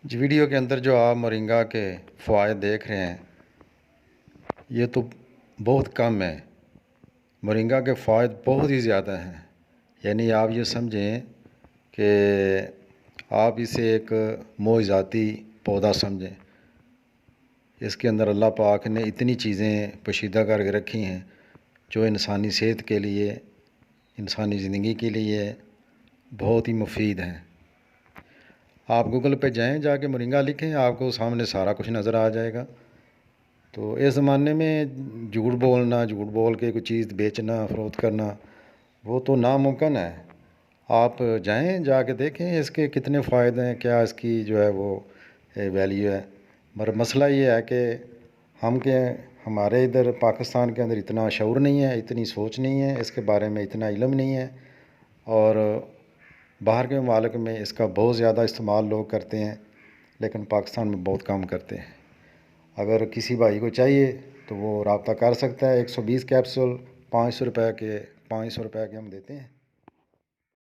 جی video کے اندر جو آپ مورنگا کے فوائد دیکھ رہے ہیں یہ تو بہت کم ہے۔ مورنگا کے فوائد بہت ہی زیادہ ہیں، یعنی آپ یہ سمجھیں کہ آپ اسے ایک معجزاتی پودا سمجھیں۔ اس کے اندر اللہ پاک نے اتنی چیزیں پوشیدہ کر کے رکھی ہیں جو انسانی صحت کے لیے، انسانی زندگی کے لیے بہت ہی مفید ہیں۔ آپ گوگل پہ جائیں، جا کے مورنگا لکھیں، آپ کو سامنے سارا کچھ نظر آ جائے گا۔ تو اس زمانے میں جھوٹ بولنا، جھوٹ بول کے کوئی چیز بیچنا، فروخت کرنا وہ تو ناممکن ہے۔ آپ جائیں، جا کے دیکھیں اس کے کتنے فائدے ہیں، کیا اس کی جو ہے وہ ویلیو ہے۔ مگر مسئلہ یہ ہے کہ ہمارے ادھر پاکستان کے اندر اتنا شعور نہیں ہے، اتنی سوچ نہیں ہے، اس کے بارے میں اتنا علم نہیں ہے، اور باہر کے ممالک میں اس کا بہت زیادہ استعمال لوگ کرتے ہیں، لیکن پاکستان میں بہت کم کرتے ہیں۔ اگر کسی بھائی کو چاہیے تو وہ رابطہ کر سکتا ہے۔ 120 کیپسول 500 روپے کے ہم دیتے ہیں۔